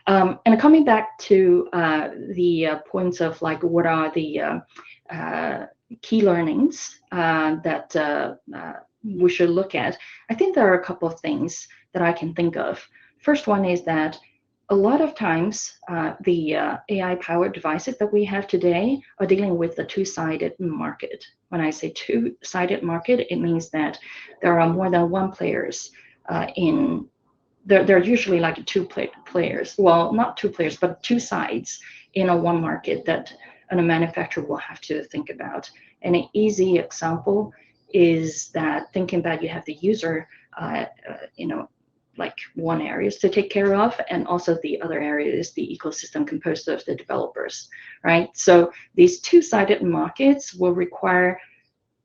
And coming back to the points of like what are the key learnings that we should look at, I think there are a couple of things that I can think of. First one is that a lot of times the AI-powered devices that we have today are dealing with the two-sided market. When I say two-sided market, it means that there are more than one players in. There are usually like two players. Well, not two players, but two sides in a one market that a manufacturer will have to think about. And an easy example is that thinking that you have the user, like one area is to take care of, and also the other area is the ecosystem composed of the developers, right? So these two-sided markets will require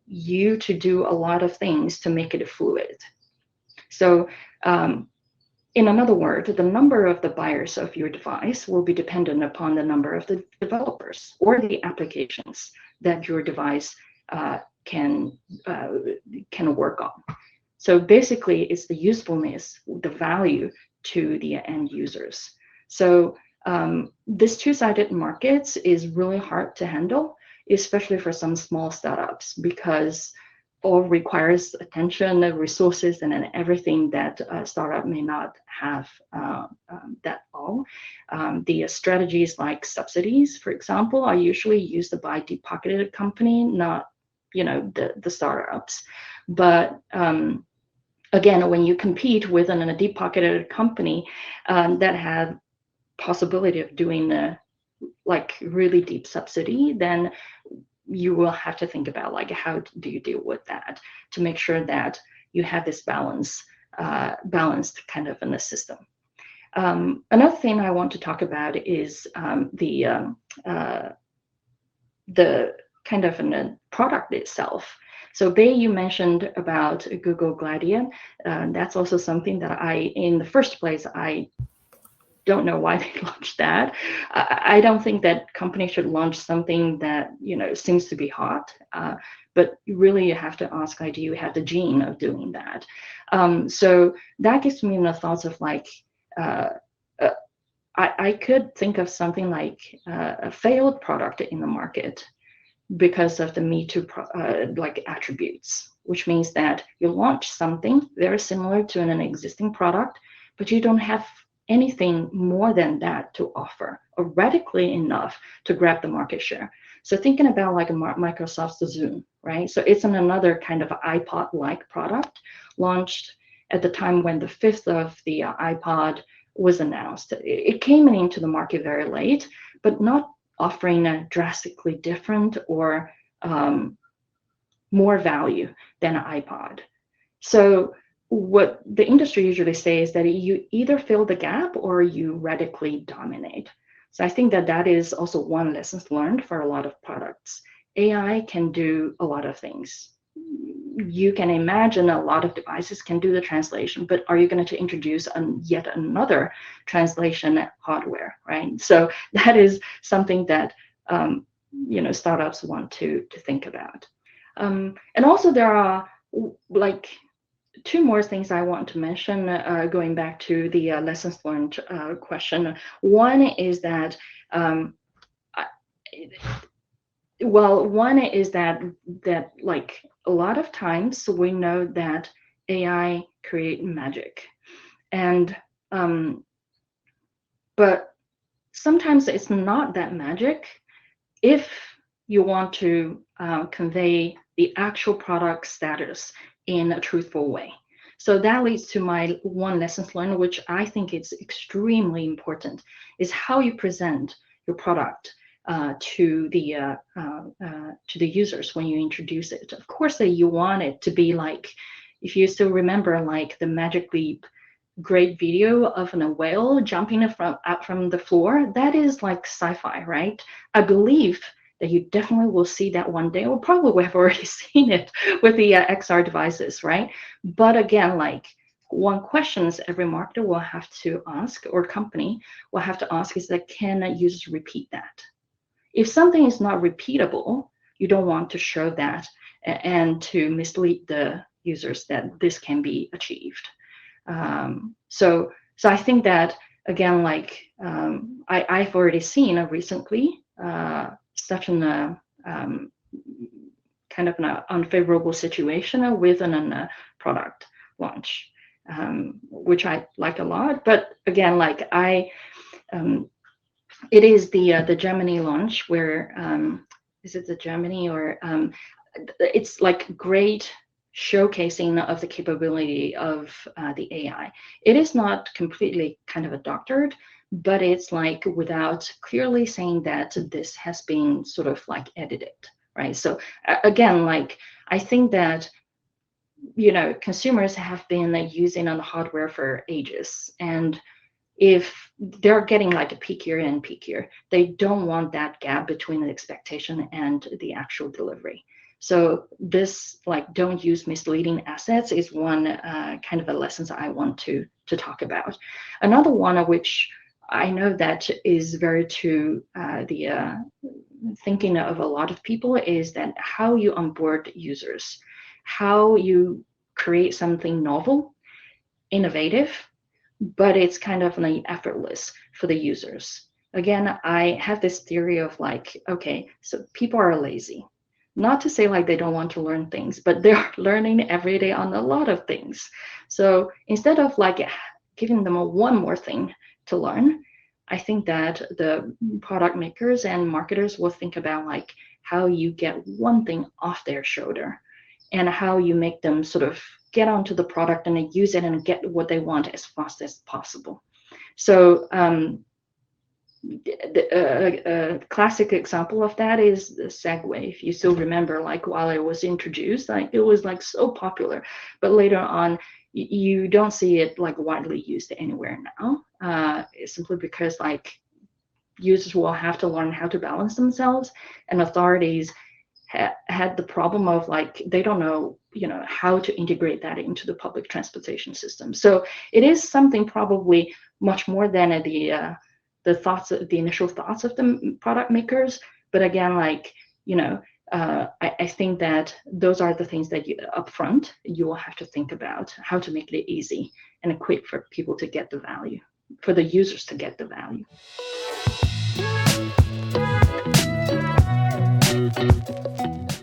you to do a lot of things to make it fluid. So in another word, the number of the buyers of your device will be dependent upon the number of the developers or the applications that your device can work on. So basically, it's the usefulness, the value to the end users. So this two-sided markets is really hard to handle, especially for some small startups, because all requires attention, resources, and then everything that a startup may not have that all. The strategies like subsidies, for example, are usually used by deep-pocketed company, not the startups. But again, when you compete with a deep-pocketed company that have possibility of doing like really deep subsidy, then you will have to think about like how do you deal with that to make sure that you have this balanced kind of in the system. Another thing I want to talk about is the kind of the product itself. So Bei, you mentioned about Google Gladia. That's also something that in the first place, I don't know why they launched that. I don't think that companies should launch something that seems to be hot, but really you have to ask, like, do you have the gene of doing that? So that gives me the thoughts of like, I could think of something like a failed product in the market because of the Me Too like attributes, which means that you launch something very similar to an existing product, but you don't have anything more than that to offer, or radically enough to grab the market share. So thinking about like Microsoft's Zoom, right? So it's another kind of iPod-like product launched at the time when the fifth of the iPod was announced. It came into the market very late, but not offering a drastically different or more value than an iPod. So what the industry usually says is that you either fill the gap or you radically dominate. So I think that is also one lesson learned for a lot of products. AI can do a lot of things. You can imagine a lot of devices can do the translation, but are you going to introduce yet another translation hardware, right? So that is something that startups want to think about. And also there are like two more things I want to mention, going back to the lessons learned question. One is that, that like a lot of times we know that AI create magic, and but sometimes it's not that magic if you want to convey the actual product status in a truthful way. So that leads to my one lesson learned, which I think is extremely important, is how you present your product to the users when you introduce it. Of course, that you want it to be like, if you still remember, like the Magic Leap great video of a whale jumping out from the floor, that is like sci-fi, right? I believe that you definitely will see that one day, or probably have already seen it with the XR devices, right? But again, like one questions every marketer will have to ask, or company will have to ask, is that can users repeat that? If something is not repeatable, you don't want to show that and to mislead the users that this can be achieved. So I think that again, like I've already seen recently such an kind of an unfavorable situation with an product launch, which I like a lot. But again, like it is the Gemini launch where is it the Gemini or it's like great showcasing of the capability of the AI. It is not completely kind of a doctored, but it's like without clearly saying that this has been sort of like edited, right? So again, like I think that consumers have been using on the hardware for ages, and if they're getting like a peak here and peak here, they don't want that gap between the expectation and the actual delivery. So this like don't use misleading assets is one kind of a lessons I want to talk about. Another one of which I know that is very true, the thinking of a lot of people is that how you onboard users, how you create something novel, innovative, but it's kind of like effortless for the users. Again, I have this theory of like, okay, so people are lazy. Not to say like they don't want to learn things, but they're learning every day on a lot of things. So instead of like giving them one more thing to learn, I think that the product makers and marketers will think about like how you get one thing off their shoulder and how you make them sort of get onto the product and use it and get what they want as fast as possible. So a classic example of that is the Segway. If you still remember, like while it was introduced, like it was like so popular, but later on, you don't see it like widely used anywhere now. Simply because like users will have to learn how to balance themselves, and authorities had the problem of like they don't know how to integrate that into the public transportation system. So it is something probably much more than the initial thoughts of the product makers. But again, like I think that those are the things that upfront you will have to think about how to make it easy and quick for people to get the value, for the users to get the value.